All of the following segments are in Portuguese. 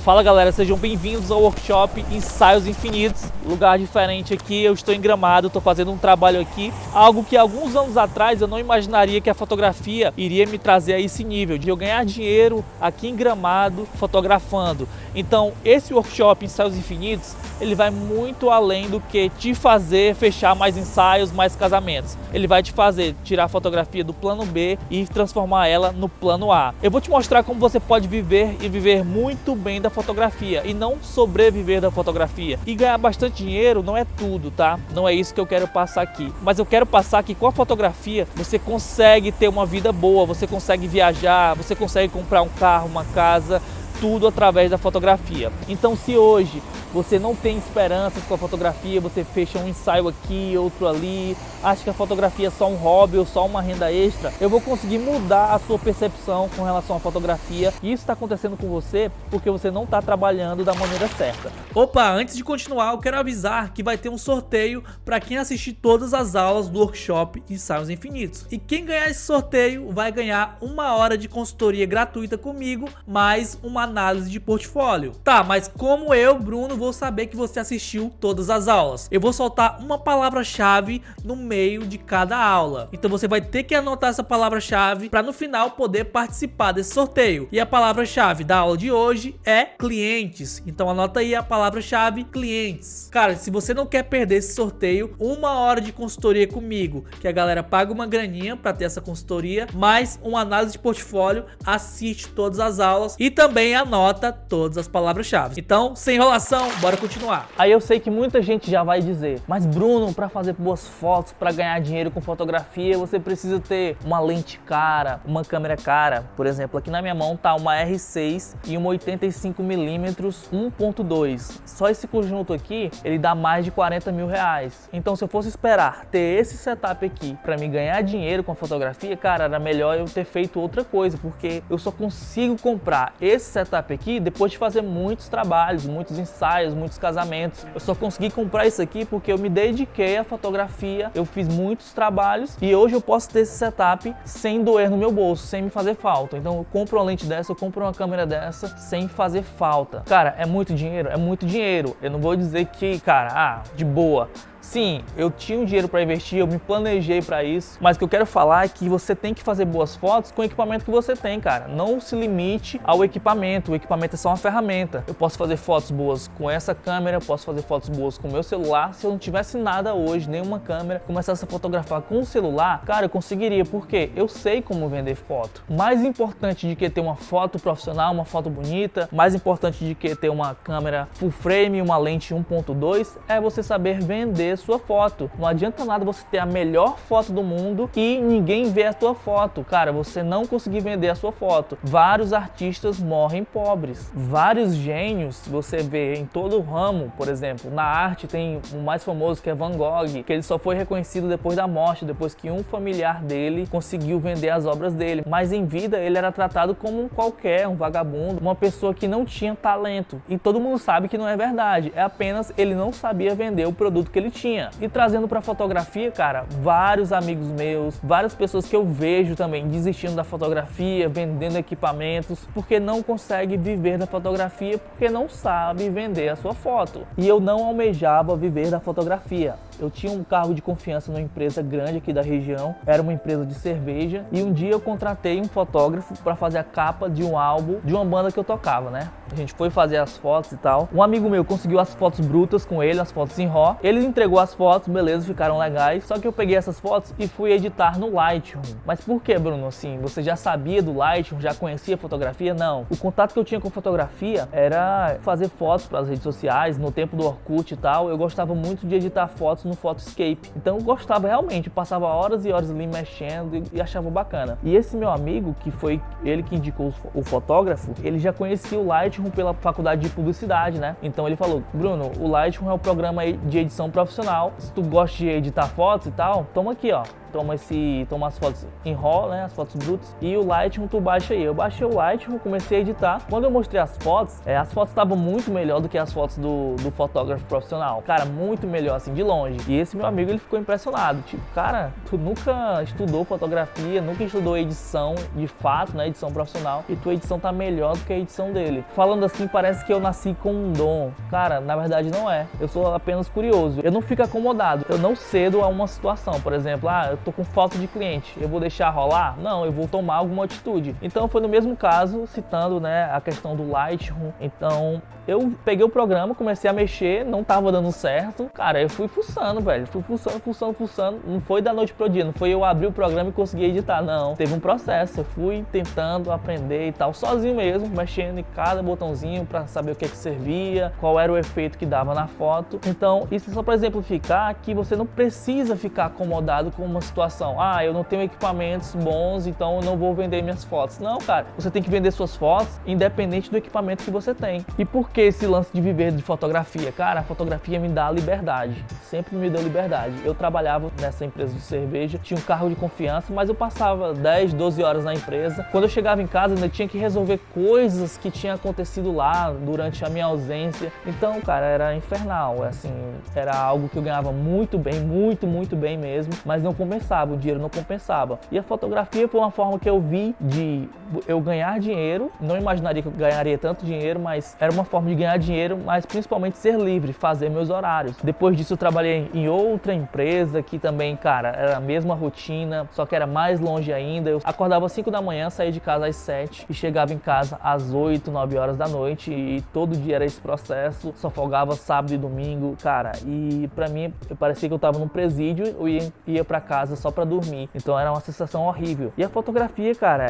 Fala galera, sejam bem-vindos ao workshop Ensaios Infinitos. Lugar diferente aqui, eu estou em Gramado, estou fazendo um trabalho aqui. Algo que alguns anos atrás eu não imaginaria que a fotografia iria me trazer a esse nível, de eu ganhar dinheiro aqui em Gramado fotografando. Então esse workshop Ensaios Infinitos, ele vai muito além do que te fazer fechar mais ensaios, mais casamentos. Ele vai te fazer tirar a fotografia do plano B e transformar ela no plano A. Eu vou te mostrar como você pode viver e viver muito bem da fotografia e não sobreviver da fotografia. E ganhar bastante dinheiro não é tudo, tá? Não é isso que eu quero passar aqui. Mas eu quero passar que com a fotografia você consegue ter uma vida boa, você consegue viajar, você consegue comprar um carro, uma casa, tudo através da fotografia. Então se hoje você não tem esperanças com a fotografia, você fecha um ensaio aqui, outro ali, acha que a fotografia é só um hobby ou só uma renda extra, eu vou conseguir mudar a sua percepção com relação à fotografia. E isso está acontecendo com você porque você não está trabalhando da maneira certa. Opa, antes de continuar, eu quero avisar que vai ter um sorteio para quem assistir todas as aulas do workshop Ensaios Infinitos. E quem ganhar esse sorteio vai ganhar 1 hora de consultoria gratuita comigo, mais uma análise de portfólio. Tá, mas como eu, Bruno, vou saber que você assistiu todas as aulas? Eu vou soltar uma palavra-chave no meio de cada aula. Então você vai ter que anotar essa palavra-chave para no final poder participar desse sorteio. E a palavra-chave da aula de hoje é clientes. Então anota aí a palavra-chave clientes. Cara, se você não quer perder esse sorteio, 1 hora de consultoria comigo, que a galera paga uma graninha para ter essa consultoria, mais uma análise de portfólio, assiste todas as aulas e também anota todas as palavras-chave. Então, sem enrolação, bora continuar. Aí eu sei que muita gente já vai dizer, mas Bruno, para fazer boas fotos, para ganhar dinheiro com fotografia, você precisa ter uma lente cara, uma câmera cara. Por exemplo, aqui na minha mão tá uma R6 e uma 85mm 1.2. Só esse conjunto aqui, ele dá mais de 40 mil reais. Então se eu fosse esperar ter esse setup aqui para me ganhar dinheiro com a fotografia, cara, era melhor eu ter feito outra coisa, porque eu só consigo comprar esse setup aqui depois de fazer muitos trabalhos, muitos ensaios, muitos casamentos. Eu só consegui comprar isso aqui porque eu me dediquei à fotografia, eu fiz muitos trabalhos e hoje eu posso ter esse setup sem doer no meu bolso, sem me fazer falta. Então eu compro uma lente dessa, eu compro uma câmera dessa sem fazer falta. Cara, é muito dinheiro? É muito dinheiro. Eu não vou dizer que, cara, de boa. Sim, eu tinha um dinheiro para investir, eu me planejei para isso, mas o que eu quero falar é que você tem que fazer boas fotos com o equipamento que você tem, cara. Não se limite ao equipamento, o equipamento é só uma ferramenta. Eu posso fazer fotos boas com essa câmera, eu posso fazer fotos boas com o meu celular. Se eu não tivesse nada hoje, nenhuma câmera, começasse a fotografar com o celular, cara, eu conseguiria, porque eu sei como vender foto. Mais importante de que ter uma foto profissional, uma foto bonita, mais importante de que ter uma câmera full frame, uma lente 1.2, é você saber vender sua foto. Não adianta nada você ter a melhor foto do mundo e ninguém vê a tua foto. Cara, você não conseguir vender a sua foto. Vários artistas morrem pobres. Vários gênios você vê em todo o ramo, por exemplo, na arte tem o mais famoso que é Van Gogh, que ele só foi reconhecido depois da morte, depois que um familiar dele conseguiu vender as obras dele. Mas em vida ele era tratado como um vagabundo, uma pessoa que não tinha talento. E todo mundo sabe que não é verdade. É apenas ele não sabia vender o produto que ele tinha. E trazendo para fotografia, cara, vários amigos meus, várias pessoas que eu vejo também desistindo da fotografia, vendendo equipamentos, porque não consegue viver da fotografia, porque não sabe vender a sua foto. E eu não almejava viver da fotografia. Eu tinha um cargo de confiança numa empresa grande aqui da região, era uma empresa de cerveja, e um dia eu contratei um fotógrafo para fazer a capa de um álbum de uma banda que eu tocava, né? A gente foi fazer as fotos e tal. Um amigo meu conseguiu as fotos brutas com ele, as fotos em RAW. Ele entregou as fotos, beleza, ficaram legais. Só que eu peguei essas fotos e fui editar no Lightroom. Mas por que, Bruno? Assim, você já sabia do Lightroom, já conhecia fotografia? Não. O contato que eu tinha com fotografia era fazer fotos para as redes sociais, no tempo do Orkut e tal. Eu gostava muito de editar fotos no Photoscape. Então eu gostava realmente, passava horas e horas ali mexendo e achava bacana. E esse meu amigo, que foi ele que indicou o fotógrafo, ele já conhecia o Lightroom pela faculdade de publicidade, né? Então ele falou, Bruno, o Lightroom é o programa de edição profissional. Se tu gosta de editar fotos e tal, toma aqui, ó. toma as fotos em RAW, né, as fotos brutas, e o Lightroom tu baixa aí. Eu baixei o Lightroom, comecei a editar. Quando eu mostrei as fotos estavam muito melhor do que as fotos do fotógrafo profissional. Cara, muito melhor, assim, de longe. E esse meu amigo, ele ficou impressionado. Tipo, cara, tu nunca estudou fotografia, nunca estudou edição de fato, né, edição profissional, e tua edição tá melhor do que a edição dele. Falando assim, parece que eu nasci com um dom. Cara, na verdade não é. Eu sou apenas curioso. Eu não fico acomodado. Eu não cedo a uma situação. Por exemplo, eu tô com falta de cliente. Eu vou deixar rolar? Não, eu vou tomar alguma atitude. Então foi no mesmo caso, citando, né, a questão do Lightroom. Então eu peguei o programa, comecei a mexer, não tava dando certo. Cara, eu fui fuçando, velho. Fui fuçando. Não foi da noite pro dia. Não foi eu abrir o programa e conseguir editar, não. Teve um processo. Eu fui tentando aprender e tal, sozinho mesmo, mexendo em cada botãozinho para saber o que servia, qual era o efeito que dava na foto. Então, isso é só para exemplificar que você não precisa ficar acomodado com uma situação. Eu não tenho equipamentos bons, então eu não vou vender minhas fotos. Não, cara, você tem que vender suas fotos independente do equipamento que você tem. E por que esse lance de viver de fotografia? Cara, a fotografia me dá liberdade. Sempre me deu liberdade. Eu trabalhava nessa empresa de cerveja, tinha um carro de confiança, mas eu passava 10, 12 horas na empresa. Quando eu chegava em casa, ainda tinha que resolver coisas que tinham acontecido lá durante a minha ausência. Então, cara, era infernal. Assim, era algo que eu ganhava muito bem, muito bem mesmo, mas não compensava, o dinheiro não compensava. E a fotografia foi uma forma que eu vi de eu ganhar dinheiro. Não imaginaria que eu ganharia tanto dinheiro, mas era uma forma de ganhar dinheiro, mas principalmente ser livre, fazer meus horários. Depois disso eu trabalhei em outra empresa que também, cara, era a mesma rotina, só que era mais longe ainda. Eu acordava às 5 da manhã, saía de casa às 7 e chegava em casa às 8, 9 horas da noite, e todo dia era esse processo. Só folgava sábado e domingo, cara, e pra mim parecia que eu tava num presídio, eu ia pra casa só pra dormir. Então era uma sensação horrível. E a fotografia, cara,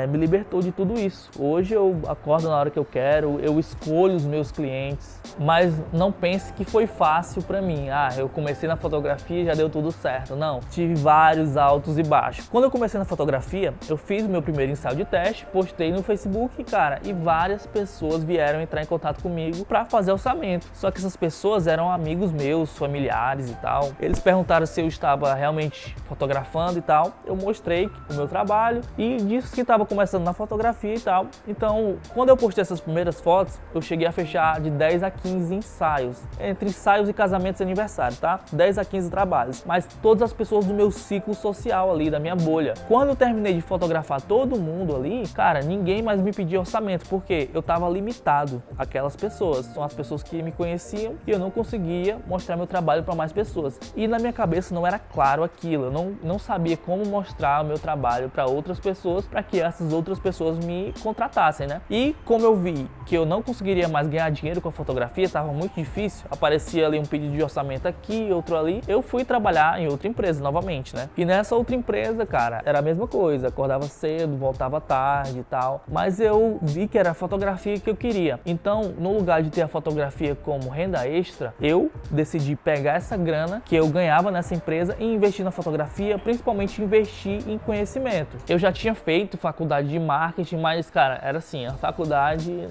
me libertou de tudo isso. Hoje eu acordo na hora que eu quero, eu escolho os meus clientes, mas não pense que foi fácil pra mim. Eu comecei na fotografia e já deu tudo certo. Não, tive vários altos e baixos. Quando eu comecei na fotografia, eu fiz o meu primeiro ensaio de teste, postei no Facebook, cara, e várias pessoas vieram entrar em contato comigo pra fazer orçamento. Só que essas pessoas eram amigos meus, familiares e tal. Eles perguntaram se eu estava realmente fotografando e tal. Eu mostrei o meu trabalho e disse que estava começando na fotografia e tal. Então, quando eu postei essas primeiras fotos, eu cheguei a fechar de 10 a 15 ensaios. Entre ensaios e casamentos e aniversário, tá? 10 a 15 trabalhos. Mas todas as pessoas do meu ciclo social ali, da minha bolha. Quando eu terminei de fotografar todo mundo ali, cara, ninguém mais me pedia orçamento, porque eu tava limitado àquelas pessoas. São as pessoas que me conheciam e eu não conseguia mostrar meu trabalho para mais pessoas. E na minha cabeça não era claro aquilo. Eu não sabia como mostrar o meu trabalho para outras pessoas, para que essas outras pessoas me contratassem, né? E como eu vi que eu não conseguiria mais ganhar dinheiro com a fotografia, estava muito difícil, aparecia ali um pedido de orçamento aqui, outro ali, eu fui trabalhar em outra empresa novamente, né? E nessa outra empresa, cara, era a mesma coisa, acordava cedo, voltava tarde e tal, mas eu vi que era a fotografia que eu queria. Então, no lugar de ter a fotografia como renda extra, eu decidi pegar essa grana que eu ganhava nessa empresa e investir na fotografia, principalmente investir em conhecimento. Eu já tinha feito faculdade de marketing, mas, cara, era assim, a faculdade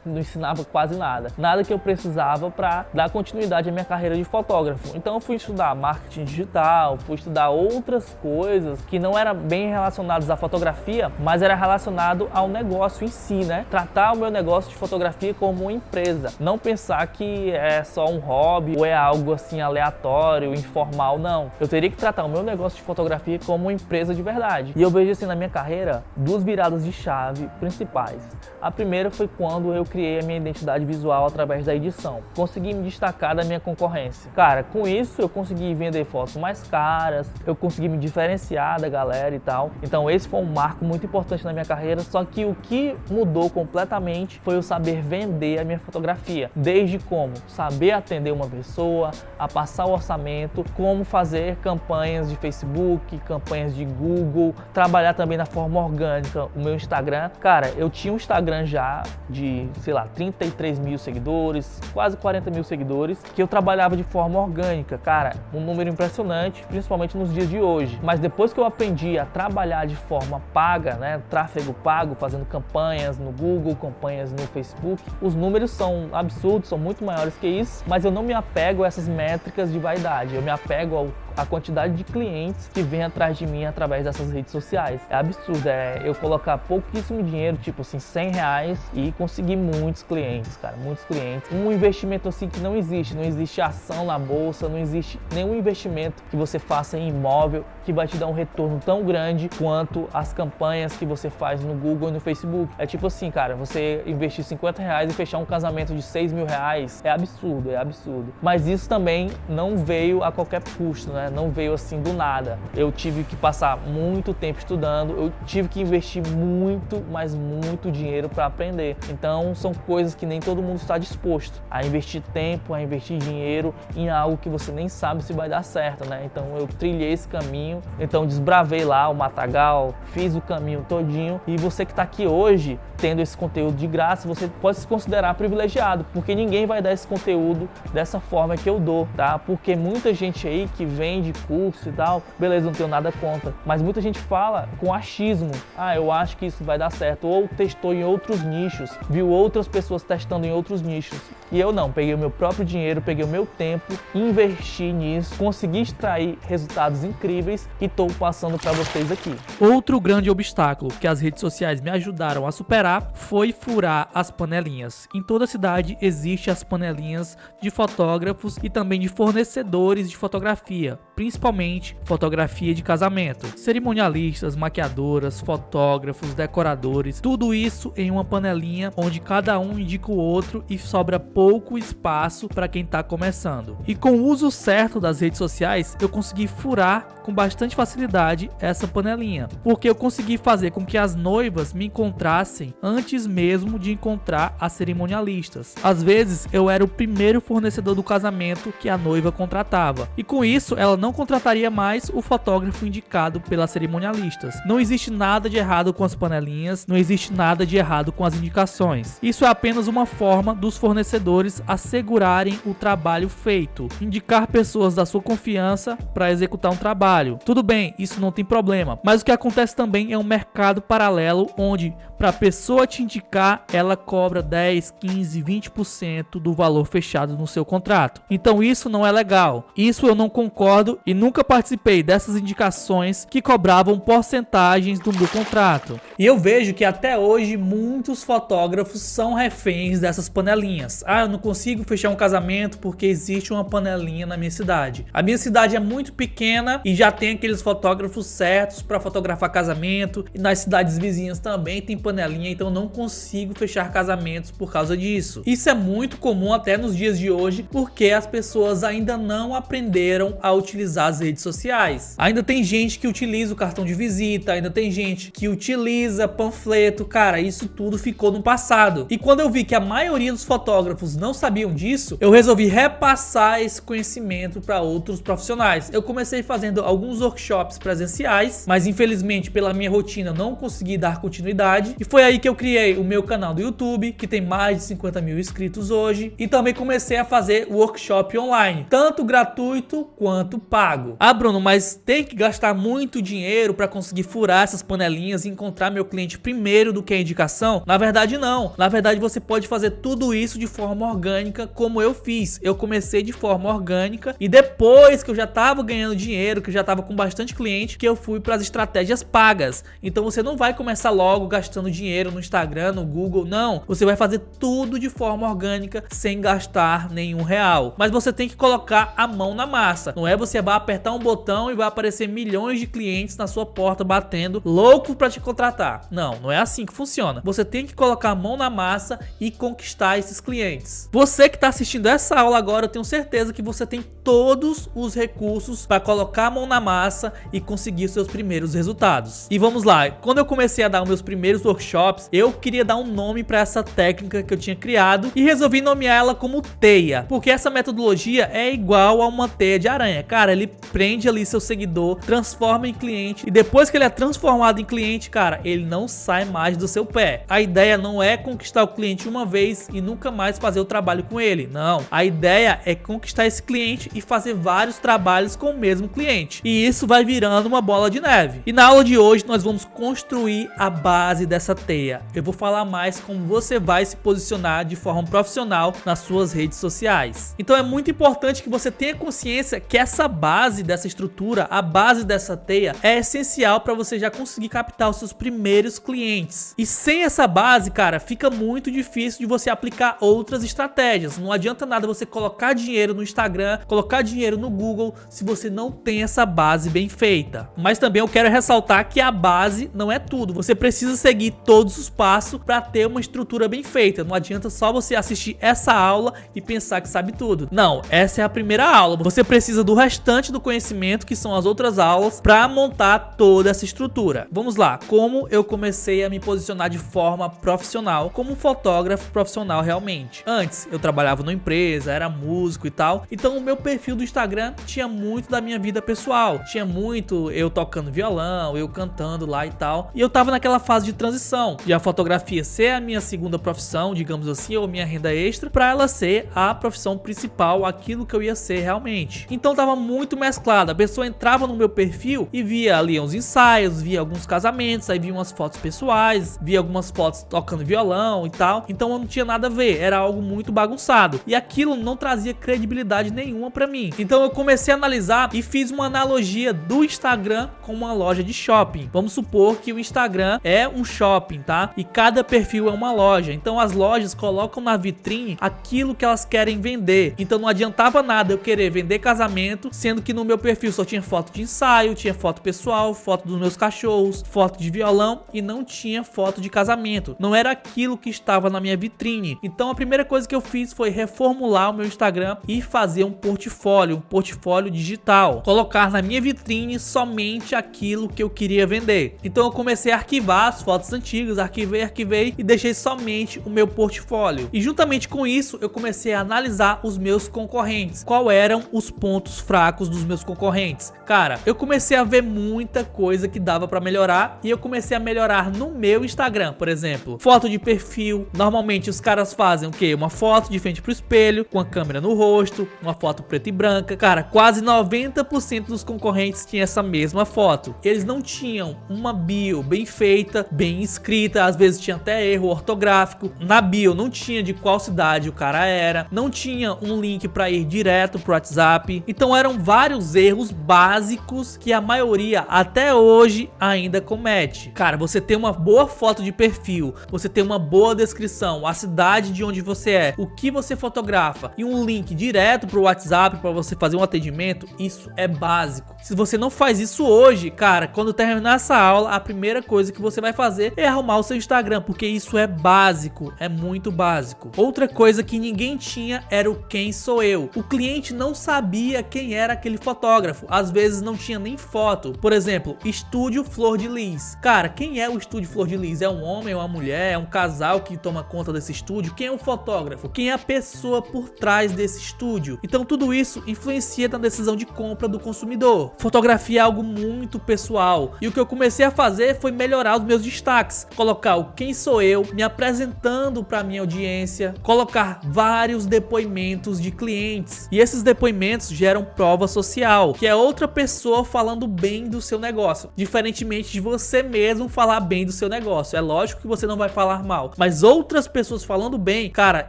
não ensinava quase nada. Nada que eu precisava para dar continuidade à minha carreira de fotógrafo. Então eu fui estudar marketing digital, fui estudar outras coisas que não eram bem relacionadas à fotografia, mas era relacionado ao negócio em si, né? Tratar o meu negócio de fotografia como uma empresa. Não pensar que é só um hobby ou é algo assim aleatório, informal, não. Eu teria que tratar o meu negócio de fotografia como uma empresa de verdade. E eu vejo assim na minha carreira duas viradas de chave principais. A primeira foi quando eu criei a minha identidade visual através da edição. Consegui me destacar da minha concorrência. Cara, com isso eu consegui vender fotos mais caras, eu consegui me diferenciar da galera e tal. Então esse foi um marco muito importante na minha carreira, só que o que mudou completamente foi eu saber vender a minha fotografia. Desde como saber atender uma pessoa, a passar o orçamento, como fazer campanhas de Facebook, campanhas de Google, trabalhar também na forma orgânica o meu Instagram. Cara, eu tinha um Instagram já de, sei lá, 33 mil seguidores, quase 40 mil seguidores, que eu trabalhava de forma orgânica. Cara, um número impressionante, principalmente nos dias de hoje. Mas depois que eu aprendi a trabalhar de forma paga, né, tráfego pago, fazendo campanhas no Google, campanhas no Facebook, os números são absurdos, são muito maiores que isso, mas eu não me apego a essas métricas de vaidade, eu me apego a quantidade de clientes que vem atrás de mim através dessas redes sociais. É absurdo, eu colocar pouquíssimo dinheiro, tipo assim, R$100 e conseguir muitos clientes, cara, muitos clientes. Um investimento assim que não existe ação na bolsa, não existe nenhum investimento que você faça em imóvel que vai te dar um retorno tão grande quanto as campanhas que você faz no Google e no Facebook. É tipo assim, cara, você investir R$50 e fechar um casamento de R$6.000 é absurdo, é absurdo. Mas isso também não veio a qualquer custo, né? Não veio assim do nada. Eu tive que passar muito tempo estudando, eu tive que investir muito, mas muito dinheiro para aprender. Então são coisas que nem todo mundo está disposto a investir tempo, a investir dinheiro em algo que você nem sabe se vai dar certo, né? Então eu trilhei esse caminho, então desbravei lá o matagal, fiz o caminho todinho, e você que está aqui hoje tendo esse conteúdo de graça, você pode se considerar privilegiado, porque ninguém vai dar esse conteúdo dessa forma que eu dou, tá? Porque muita gente aí que vende curso e tal, beleza, não tenho nada contra, mas muita gente fala com achismo, eu acho que isso vai dar certo, ou testou em outros nichos, viu outras pessoas testando em outros nichos, e eu não, peguei o meu próprio dinheiro, peguei o meu tempo, investi nisso, consegui extrair resultados incríveis e estou passando para vocês aqui. Outro grande obstáculo que as redes sociais me ajudaram a superar foi furar as panelinhas. Em toda cidade existem as panelinhas de fotógrafos e também de fornecedores de fotografia, principalmente fotografia de casamento. Cerimonialistas, maquiadoras, fotógrafos, decoradores, tudo isso em uma panelinha onde cada um indica o outro e sobra pouco espaço para quem está começando. E com o uso certo das redes sociais, eu consegui furar com bastante facilidade essa panelinha, porque eu consegui fazer com que as noivas me encontrassem antes mesmo de encontrar as cerimonialistas. Às vezes eu era o primeiro fornecedor do casamento que a noiva contratava, e com isso ela não contrataria mais o fotógrafo indicado pelas cerimonialistas. Não existe nada de errado com as panelinhas, não existe nada de errado com as indicações. Isso é apenas uma forma dos fornecedores assegurarem o trabalho feito, indicar pessoas da sua confiança para executar um trabalho. Tudo bem, isso não tem problema, mas o que acontece também é um mercado paralelo onde, para a pessoa te indicar, ela cobra 10, 15, 20% do valor fechado no seu contrato. Então isso não é legal, isso eu não concordo e nunca participei dessas indicações que cobravam porcentagens do meu contrato. E eu vejo que até hoje muitos fotógrafos são reféns dessas panelinhas. Eu não consigo fechar um casamento porque existe uma panelinha na minha cidade. A minha cidade é muito pequena e já tem aqueles fotógrafos certos para fotografar casamento, e nas cidades vizinhas também tem panelinha, então eu não consigo fechar casamentos por causa disso. Isso é muito comum até nos dias de hoje, porque as pessoas ainda não aprenderam a utilizar as redes sociais. Ainda tem gente que utiliza o cartão de visita, ainda tem gente que utiliza panfleto. Cara, isso tudo ficou no passado. E quando eu vi que a maioria dos fotógrafos não sabiam disso, eu resolvi repassar esse conhecimento para outros profissionais. Eu comecei fazendo alguns workshops presenciais, mas infelizmente pela minha rotina não consegui dar continuidade, e foi aí que eu criei o meu canal do YouTube, que tem mais de 50 mil inscritos hoje, e também comecei a fazer workshop online, tanto gratuito quanto pago. Bruno, mas tem que gastar muito dinheiro para conseguir furar essas panelinhas e encontrar meu cliente primeiro do que a indicação? Na verdade não, na verdade você pode fazer tudo isso de forma orgânica, como eu fiz. Eu comecei de forma orgânica e depois que eu já estava ganhando dinheiro, que eu já estava com bastante cliente, que eu fui para as estratégias pagas. Então você não vai começar logo gastando dinheiro no Instagram, no Google, não. Você vai fazer tudo de forma orgânica, sem gastar nenhum real. Mas você tem que colocar a mão na massa. Não é você vai apertar um botão e vai aparecer milhões de clientes na sua porta batendo, louco para te contratar. Não, não é assim que funciona. Você tem que colocar a mão na massa e conquistar esses clientes. Você que está assistindo essa aula agora, eu tenho certeza que você tem todos os recursos para colocar a mão na massa e conseguir seus primeiros resultados. E vamos lá, quando eu comecei a dar os meus primeiros workshops, eu queria dar um nome para essa técnica que eu tinha criado e resolvi nomear ela como teia, porque essa metodologia é igual a uma teia de aranha. Cara, ele prende ali seu seguidor, transforma em cliente, e depois que ele é transformado em cliente, cara, ele não sai mais do seu pé. A ideia não é conquistar o cliente uma vez e nunca mais fazer o trabalho com ele, não. A ideia é conquistar esse cliente e fazer vários trabalhos com o mesmo cliente, e isso vai virando uma bola de neve. E na aula de hoje nós vamos construir a base dessa teia. Eu vou falar mais como você vai se posicionar de forma profissional nas suas redes sociais. Então é muito importante que você tenha consciência que essa essa base dessa estrutura, a base dessa teia é essencial para você já conseguir captar os seus primeiros clientes. E sem essa base, cara, fica muito difícil de você aplicar outras estratégias. Não adianta nada você colocar dinheiro no Instagram, colocar dinheiro no Google, se você não tem essa base bem feita. Mas também eu quero ressaltar que a base não é tudo. Você precisa seguir todos os passos para ter uma estrutura bem feita. Não adianta só você assistir essa aula e pensar que sabe tudo. Não, essa é a primeira aula. Você precisa do restante do conhecimento, que são as outras aulas, para montar toda essa estrutura. Vamos lá, como eu comecei a me posicionar de forma profissional, como um fotógrafo profissional realmente. Antes, eu trabalhava numa empresa, era músico e tal, então o meu perfil do Instagram tinha muito da minha vida pessoal, tinha muito eu tocando violão, eu cantando lá e tal, e eu tava naquela fase de transição, de a fotografia ser a minha segunda profissão, digamos assim, ou minha renda extra, para ela ser a profissão principal, aquilo que eu ia ser realmente. Então tava muito mesclado, a pessoa entrava no meu perfil e via ali uns ensaios, via alguns casamentos, aí via umas fotos pessoais, via algumas fotos tocando violão e tal, então eu não tinha nada a ver, era algo muito bagunçado, e aquilo não trazia credibilidade nenhuma pra mim. Então eu comecei a analisar e fiz uma analogia do Instagram com uma loja de shopping. Vamos supor que o Instagram é um shopping, tá? E cada perfil é uma loja, então as lojas colocam na vitrine aquilo que elas querem vender. Então não adiantava nada eu querer vender casamento, sendo que no meu perfil só tinha foto de ensaio, tinha foto pessoal, foto dos meus cachorros, foto de violão e não tinha foto de casamento. Não era aquilo que estava na minha vitrine. Então a primeira coisa que eu fiz foi reformular o meu Instagram e fazer um portfólio digital. Colocar na minha vitrine somente aquilo que eu queria vender. Então eu comecei a arquivar as fotos antigas, arquivei e deixei somente o meu portfólio. E juntamente com isso eu comecei a analisar os meus concorrentes. Qual eram os pontos fracos dos meus concorrentes? Cara, eu comecei a ver muita coisa que dava pra melhorar e eu comecei a melhorar no meu Instagram, por exemplo. Foto de perfil. Normalmente os caras fazem o quê? Uma foto de frente pro espelho, com a câmera no rosto, uma foto preta e branca. Cara, quase 90% dos concorrentes tinham essa mesma foto. Eles não tinham uma bio bem feita, bem escrita, às vezes tinha até erro ortográfico. Na bio não tinha de qual cidade o cara era, não tinha um link para ir direto pro WhatsApp. Então eram vários erros básicos que a maioria até hoje ainda comete. Cara, você tem uma boa foto de perfil, você tem uma boa descrição, a cidade de onde você é, o que você fotografa e um link direto pro WhatsApp para você fazer um atendimento, isso é básico. Se você não faz isso hoje, cara, quando terminar essa aula, a primeira coisa que você vai fazer é arrumar o seu Instagram, porque isso é básico, é muito básico. Outra coisa que ninguém tinha era o quem sou eu. O cliente não sabia quem era aquele fotógrafo, às vezes não tinha nem foto. Por exemplo, Estúdio Flor de Lis. Cara, quem é o Estúdio Flor de Lis? É um homem, é uma mulher, é um casal que toma conta desse estúdio? Quem é o fotógrafo? Quem é a pessoa por trás desse estúdio? Então tudo isso influencia na decisão de compra do consumidor. Fotografia é algo muito pessoal e o que eu comecei a fazer foi melhorar os meus destaques, colocar o quem sou eu, me apresentando para minha audiência, colocar vários depoimentos de clientes, e esses depoimentos geram prova social, que é outra pessoa falando bem do seu negócio, diferentemente de você mesmo falar bem do seu negócio. É lógico que você não vai falar mal, mas outras pessoas falando bem, cara,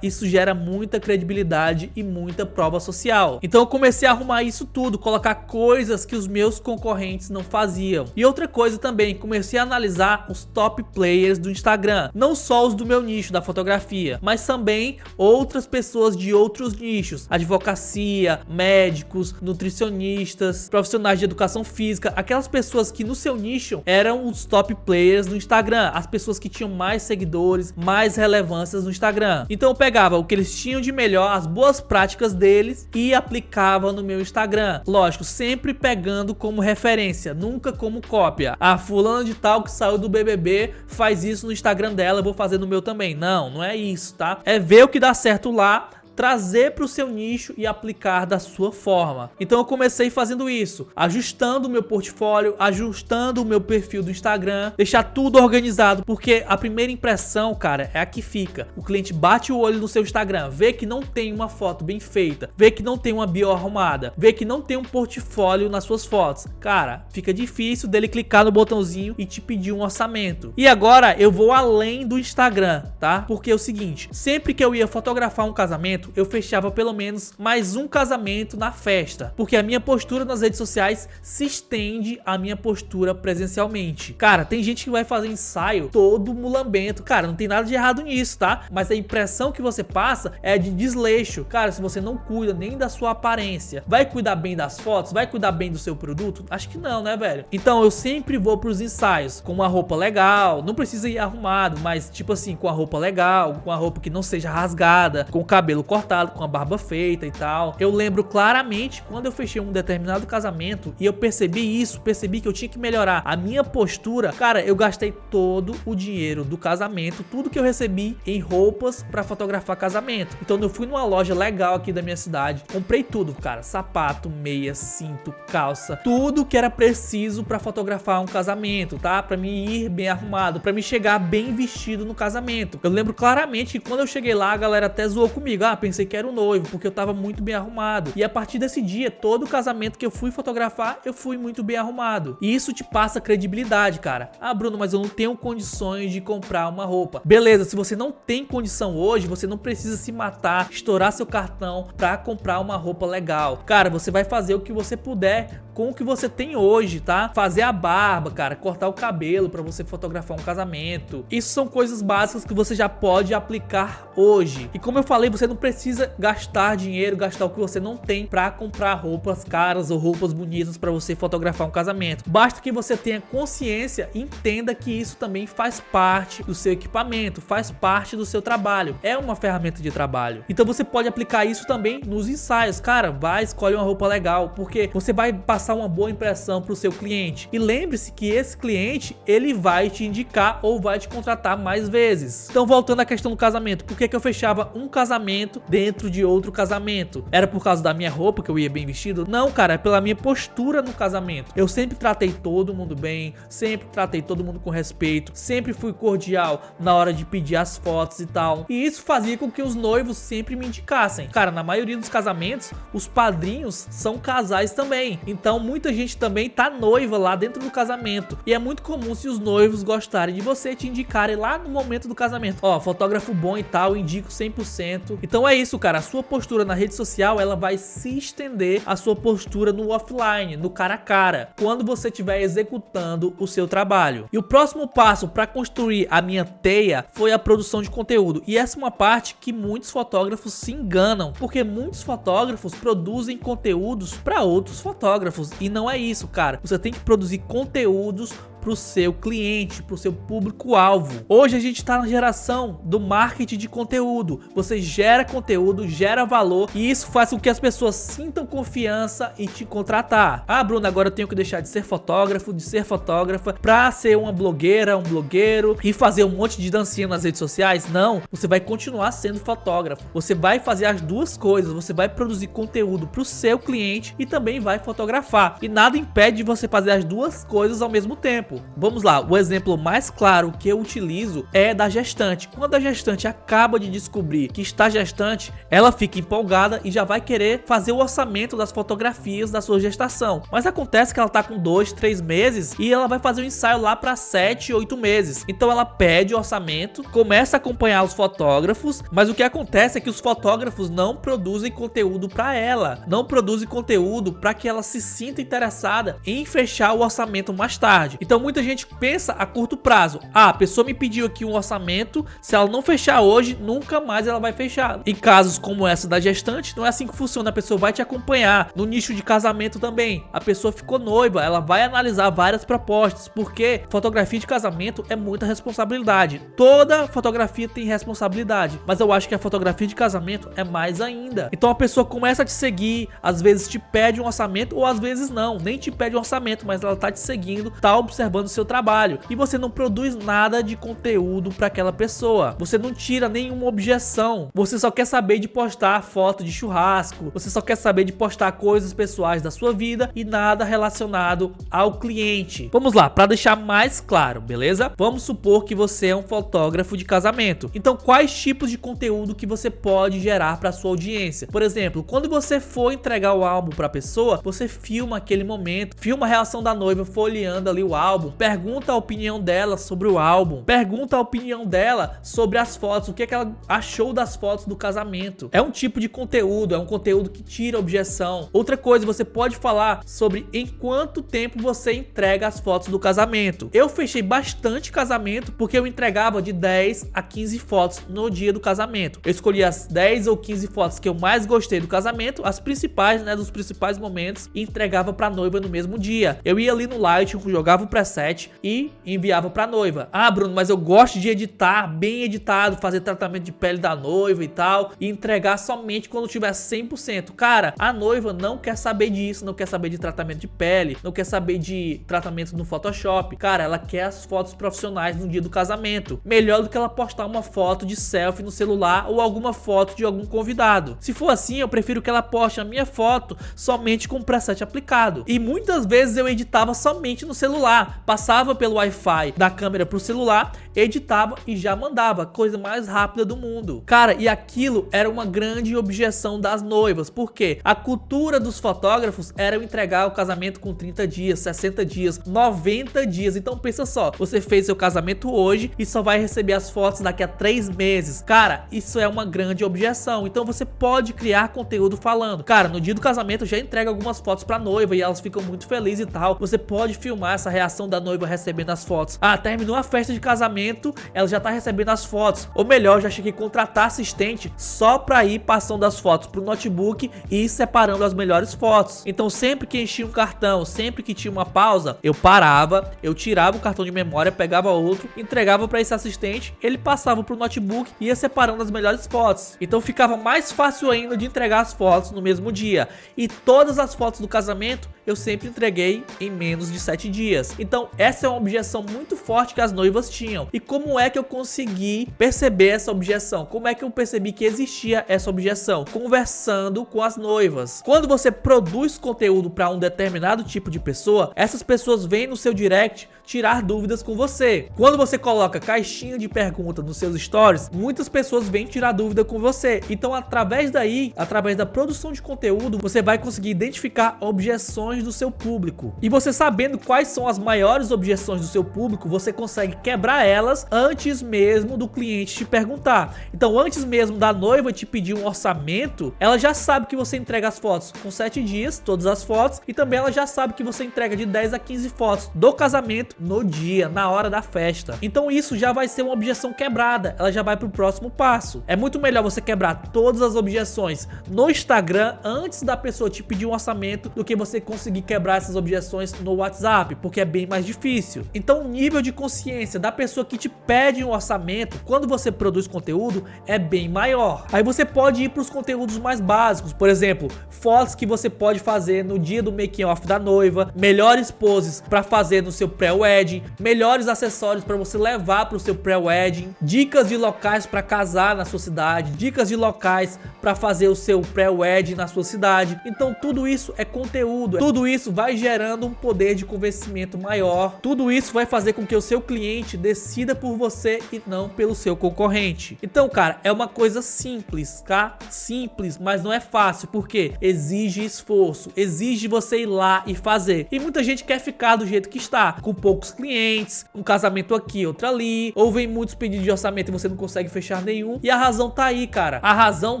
isso gera muita credibilidade e muita prova social. Então eu comecei a arrumar isso tudo, colocar coisas que os meus concorrentes não faziam. E outra coisa também, comecei a analisar os top players do Instagram, não só os do meu nicho da fotografia, mas também outras pessoas de outros nichos, advocacia, médicos, nutricionistas, profissionais de educação física, aquelas pessoas que no seu nicho eram os top players do Instagram, as pessoas que tinham mais seguidores, mais relevâncias no Instagram. Então eu pegava o que eles tinham de melhor, as boas práticas deles e aplicava no meu Instagram. Lógico, sempre pegando como referência, nunca como cópia. A fulana de tal que saiu do BBB faz isso no Instagram dela, eu vou fazer no meu também. Não, não é isso, tá? É ver o que dá certo lá, trazer para o seu nicho e aplicar da sua forma. Então eu comecei fazendo isso, ajustando o meu portfólio, ajustando o meu perfil do Instagram, deixar tudo organizado, porque a primeira impressão, cara, é a que fica. O cliente bate o olho no seu Instagram, vê que não tem uma foto bem feita, vê que não tem uma bio arrumada, vê que não tem um portfólio nas suas fotos. Cara, fica difícil dele clicar no botãozinho e te pedir um orçamento. E agora eu vou além do Instagram, tá? Porque é o seguinte, sempre que eu ia fotografar um casamento, casamento, eu fechava pelo menos mais um casamento na festa, porque a minha postura nas redes sociais se estende à minha postura presencialmente. Cara, tem gente que vai fazer ensaio todo mulambento, cara, não tem nada de errado nisso, tá? Mas a impressão que você passa é de desleixo. Cara, se você não cuida nem da sua aparência, vai cuidar bem das fotos? Vai cuidar bem do seu produto? Acho que não, né, velho? Então eu sempre vou pros ensaios com uma roupa legal, não precisa ir arrumado, mas tipo assim, com a roupa legal, com a roupa que não seja rasgada, com o cabelo cortado, com a barba feita e tal. Eu lembro claramente quando eu fechei um determinado casamento e eu percebi isso, percebi que eu tinha que melhorar a minha postura. Cara, eu gastei todo o dinheiro do casamento, tudo que eu recebi em roupas pra fotografar casamento. Então eu fui numa loja legal aqui da minha cidade, comprei tudo, cara, sapato, meia, cinto, calça, tudo que era preciso pra fotografar um casamento, tá? Pra mim ir bem arrumado, pra me chegar bem vestido no casamento. Eu lembro claramente que quando eu cheguei lá, a galera até zoou comigo. Ah, pensei que era o noivo, porque eu tava muito bem arrumado. E a partir desse dia, todo casamento que eu fui fotografar, eu fui muito bem arrumado. E isso te passa credibilidade, cara. Ah, Bruno, mas eu não tenho condições de comprar uma roupa. Beleza, se você não tem condição hoje, você não precisa se matar, estourar seu cartão pra comprar uma roupa legal. Cara, você vai fazer o que você puder com o que você tem hoje, tá? Fazer a barba, cara, cortar o cabelo pra você fotografar um casamento. Isso são coisas básicas que você já pode aplicar hoje. E como eu falei, você não precisa gastar dinheiro, gastar o que você não tem pra comprar roupas caras ou roupas bonitas pra você fotografar um casamento. Basta que você tenha consciência e entenda que isso também faz parte do seu equipamento, faz parte do seu trabalho. É uma ferramenta de trabalho. Então você pode aplicar isso também nos ensaios. Cara, vai, escolhe uma roupa legal, porque você vai passar uma boa impressão para o seu cliente. E lembre-se que esse cliente, ele vai te indicar ou vai te contratar mais vezes. Então, voltando à questão do casamento, por que eu fechava um casamento dentro de outro casamento? Era por causa da minha roupa, que eu ia bem vestido? Não, cara, é pela minha postura no casamento. Eu sempre tratei todo mundo bem, sempre tratei todo mundo com respeito, sempre fui cordial na hora de pedir as fotos e tal. E isso fazia com que os noivos sempre me indicassem. Cara, na maioria dos casamentos, os padrinhos são casais também. Então muita gente também tá noiva lá dentro do casamento. E é muito comum, se os noivos gostarem de você, te indicarem lá no momento do casamento. Ó, fotógrafo bom e tal, indico 100%. Então é isso, cara. A sua postura na rede social, ela vai se estender à sua postura no offline, no cara a cara, quando você estiver executando o seu trabalho. E o próximo passo para construir a minha teia foi a produção de conteúdo. E essa é uma parte que muitos fotógrafos se enganam, porque muitos fotógrafos produzem conteúdos para outros fotógrafos. E não é isso, cara. Você tem que produzir conteúdos pro seu cliente, pro seu público-alvo. Hoje a gente tá na geração do marketing de conteúdo. Você gera conteúdo, gera valor e isso faz com que as pessoas sintam confiança em te contratar. Ah, Bruno, agora eu tenho que deixar de ser fotógrafo, de ser fotógrafa pra ser uma blogueira, um blogueiro e fazer um monte de dancinha nas redes sociais? Não, você vai continuar sendo fotógrafo. Você vai fazer as duas coisas. Você vai produzir conteúdo pro seu cliente e também vai fotografar. E nada impede de você fazer as duas coisas ao mesmo tempo. Vamos lá, o exemplo mais claro que eu utilizo é da gestante. Quando a gestante acaba de descobrir que está gestante, ela fica empolgada e já vai querer fazer o orçamento das fotografias da sua gestação. Mas acontece que ela tá com 2, 3 meses e ela vai fazer um ensaio lá para 7, 8 meses. Então ela pede o orçamento, começa a acompanhar os fotógrafos, mas o que acontece é que os fotógrafos não produzem conteúdo para ela, não produzem conteúdo para que ela se sinta interessada em fechar o orçamento mais tarde. Então muita gente pensa a curto prazo. Ah, a pessoa me pediu aqui um orçamento, se ela não fechar hoje, nunca mais ela vai fechar. Em casos como essa da gestante, não é assim que funciona. A pessoa vai te acompanhar. No nicho de casamento também, a pessoa ficou noiva, ela vai analisar várias propostas, porque fotografia de casamento é muita responsabilidade. Toda fotografia tem responsabilidade, mas eu acho que a fotografia de casamento é mais ainda. Então a pessoa começa a te seguir, às vezes te pede um orçamento, ou às vezes não, nem te pede um orçamento, mas ela tá te seguindo, tá observando o seu trabalho e você não produz nada de conteúdo para aquela pessoa. Você não tira nenhuma objeção. Você só quer saber de postar foto de churrasco. Você só quer saber de postar coisas pessoais da sua vida e nada relacionado ao cliente. Vamos lá, para deixar mais claro, beleza? Vamos supor que você é um fotógrafo de casamento. Então, quais tipos de conteúdo que você pode gerar para sua audiência? Por exemplo, quando você for entregar o álbum para a pessoa, você filma aquele momento, filma a reação da noiva folheando ali o álbum, álbum, pergunta a opinião dela sobre o álbum, pergunta a opinião dela sobre as fotos, o que é que ela achou das fotos do casamento. É um tipo de conteúdo, é um conteúdo que tira objeção. Outra coisa, você pode falar sobre em quanto tempo você entrega as fotos do casamento. Eu fechei bastante casamento porque eu entregava de 10 a 15 fotos no dia do casamento. Eu escolhi as 10 ou 15 fotos que eu mais gostei do casamento, as principais, né, dos principais momentos, e entregava pra noiva no mesmo dia. Eu ia ali no Lightroom, jogava o preset e enviava pra noiva. Ah, Bruno, mas eu gosto de editar bem editado, fazer tratamento de pele da noiva e tal, e entregar somente quando tiver 100%. Cara, a noiva não quer saber disso, não quer saber de tratamento de pele, não quer saber de tratamento no Photoshop. Cara, ela quer as fotos profissionais no dia do casamento. Melhor do que ela postar uma foto de selfie no celular ou alguma foto de algum convidado. Se for assim, eu prefiro que ela poste a minha foto somente com o preset aplicado. E muitas vezes eu editava somente no celular, passava pelo Wi-Fi da câmera pro celular, editava e já mandava, coisa mais rápida do mundo. Cara, e aquilo era uma grande objeção das noivas, porque a cultura dos fotógrafos era eu entregar o casamento com 30 dias, 60 dias, 90 dias. Então pensa só, você fez seu casamento hoje e só vai receber as fotos daqui a 3 meses. Cara, isso é uma grande objeção. Então você pode criar conteúdo falando, cara, no dia do casamento eu já entrego algumas fotos pra noiva e elas ficam muito felizes e tal. Você pode filmar essa reação da noiva recebendo as fotos. Ah, terminou a festa de casamento, ela já tá recebendo as fotos. Ou melhor, já cheguei a contratar assistente só pra ir passando as fotos pro notebook e ir separando as melhores fotos. Então sempre que enchia um cartão, sempre que tinha uma pausa, eu parava, eu tirava o cartão de memória, pegava outro, entregava pra esse assistente, ele passava pro notebook e ia separando as melhores fotos. Então ficava mais fácil ainda de entregar as fotos no mesmo dia. E todas as fotos do casamento eu sempre entreguei em menos de 7 dias. Então essa é uma objeção muito forte que as noivas tinham. E como é que eu consegui perceber essa objeção? Como é que eu percebi que existia essa objeção? Conversando com as noivas. Quando você produz conteúdo para um determinado tipo de pessoa, essas pessoas vêm no seu direct tirar dúvidas com você. Quando você coloca caixinha de pergunta nos seus stories, muitas pessoas vêm tirar dúvida com você. Então através daí, através da produção de conteúdo, você vai conseguir identificar objeções do seu público. E você sabendo quais são as maiores objeções do seu público, você consegue quebrar elas antes mesmo do cliente te perguntar. Então antes mesmo da noiva te pedir um orçamento, ela já sabe que você entrega as fotos com 7 dias, todas as fotos, e também ela já sabe que você entrega de 10 a 15 fotos do casamento no dia, na hora da festa. Então isso já vai ser uma objeção quebrada, ela já vai pro próximo passo. É muito melhor você quebrar todas as objeções no Instagram antes da pessoa te pedir um orçamento do que você conseguir quebrar essas objeções no WhatsApp, porque é bem mais difícil. Então o nível de consciência da pessoa que te pede um orçamento quando você produz conteúdo é bem maior. Aí você pode ir para os conteúdos mais básicos, por exemplo, fotos que você pode fazer no dia do making off da noiva, melhores poses para fazer no seu pré-wedding, melhores acessórios para você levar para o seu pré-wedding, dicas de locais para casar na sua cidade, dicas de locais para fazer o seu pré-wedding na sua cidade. Então tudo isso é conteúdo, tudo isso vai gerando um poder de convencimento maior, tudo isso vai fazer com que o seu cliente decida por você e não pelo seu concorrente. Então, cara, é uma coisa simples, tá? Simples, mas não é fácil, porque exige esforço, exige você ir lá e fazer. E muita gente quer ficar do jeito que está, com poucos clientes, um casamento aqui, outro ali, ou vem muitos pedidos de orçamento e você não consegue fechar nenhum. E a razão tá aí, cara. A razão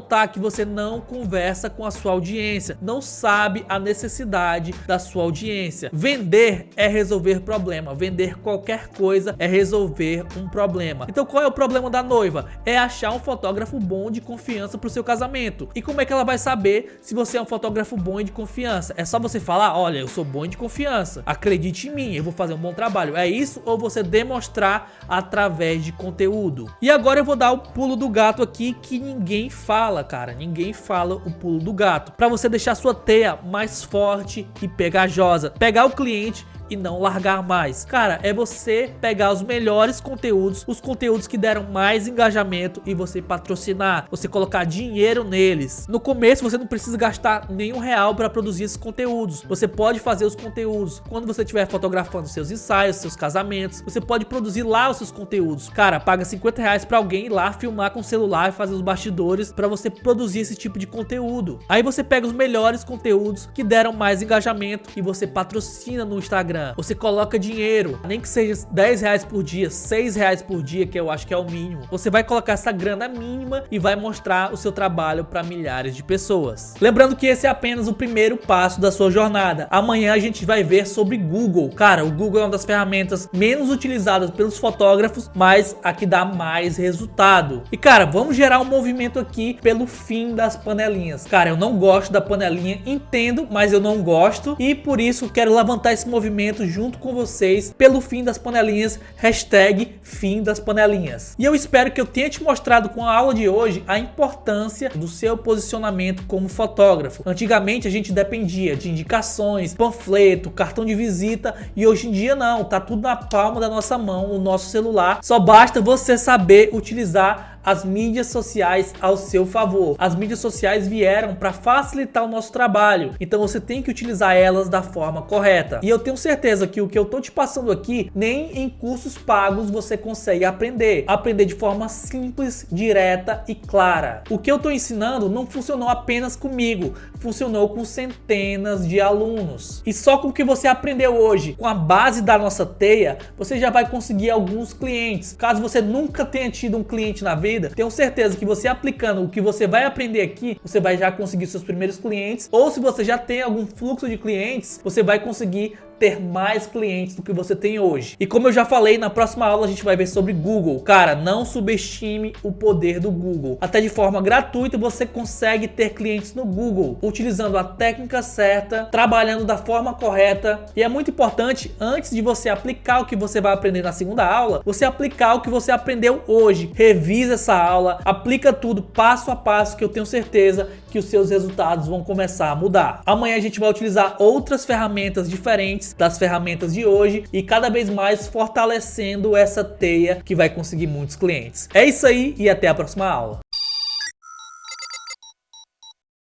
tá que você não conversa com a sua audiência, não sabe a necessidade da sua audiência. Vender é resolver problema, vender qualquer coisa é resolver um problema. Então qual é o problema da noiva? É achar um fotógrafo bom de confiança pro seu casamento. E como é que ela vai saber se você é um fotógrafo bom e de confiança? É só você falar, olha, eu sou bom e de confiança, acredite em mim, eu vou fazer um bom trabalho. É isso, ou você demonstrar através de conteúdo? E agora eu vou dar o pulo do gato aqui que ninguém fala, cara. Ninguém fala o pulo do gato. Para você deixar sua teia mais forte e pegajosa. Pegar o cliente e não largar mais. Cara, é você pegar os melhores conteúdos, os conteúdos que deram mais engajamento e você patrocinar, você colocar dinheiro neles. No começo você não precisa gastar nenhum real para produzir esses conteúdos. Você pode fazer os conteúdos quando você estiver fotografando seus ensaios, seus casamentos. Você pode produzir lá os seus conteúdos. Cara, paga 50 reais para alguém ir lá filmar com o celular e fazer os bastidores para você produzir esse tipo de conteúdo. Aí você pega os melhores conteúdos que deram mais engajamento e você patrocina no Instagram. manhã, você coloca dinheiro, nem que seja 10 reais por dia, 6 reais por dia, que eu acho que é o mínimo. Você vai colocar essa grana mínima e vai mostrar o seu trabalho para milhares de pessoas. Lembrando que esse é apenas o primeiro passo da sua jornada. Amanhã a gente vai ver sobre Google. Cara, o Google é uma das ferramentas menos utilizadas pelos fotógrafos, mas a que dá mais resultado. E cara, vamos gerar um movimento aqui pelo fim das panelinhas. Cara, eu não gosto da panelinha, entendo, mas eu não gosto e por isso quero levantar esse movimento junto com vocês pelo fim das panelinhas, hashtag fim das panelinhas. E eu espero que eu tenha te mostrado com a aula de hoje a importância do seu posicionamento como fotógrafo. Antigamente a gente dependia de indicações, panfleto, cartão de visita e hoje em dia não, tá tudo na palma da nossa mão, no nosso celular. Só basta você saber utilizar as mídias sociais ao seu favor. As mídias sociais vieram para facilitar o nosso trabalho, então você tem que utilizar elas da forma correta. E eu tenho certeza que o que eu tô te passando aqui, nem em cursos pagos você consegue aprender. Aprender de forma simples, direta e clara. O que eu tô ensinando não funcionou apenas comigo, funcionou com centenas de alunos. E só com o que você aprendeu hoje, com a base da nossa teia, você já vai conseguir alguns clientes. Caso você nunca tenha tido um cliente na vida, tenho certeza que você aplicando o que você vai aprender aqui, você vai já conseguir seus primeiros clientes, ou se você já tem algum fluxo de clientes, você vai conseguir ter mais clientes do que você tem hoje. E como eu já falei, na próxima aula a gente vai ver sobre Google. Cara, não subestime o poder do Google. Até de forma gratuita você consegue ter clientes no Google, utilizando a técnica certa, trabalhando da forma correta. E é muito importante, antes de você aplicar o que você vai aprender na segunda aula, você aplicar o que você aprendeu hoje. Revisa essa aula, aplica tudo passo a passo, que eu tenho certeza que os seus resultados vão começar a mudar. Amanhã a gente vai utilizar outras ferramentas diferentes das ferramentas de hoje e cada vez mais fortalecendo essa teia que vai conseguir muitos clientes. É isso aí e até a próxima aula.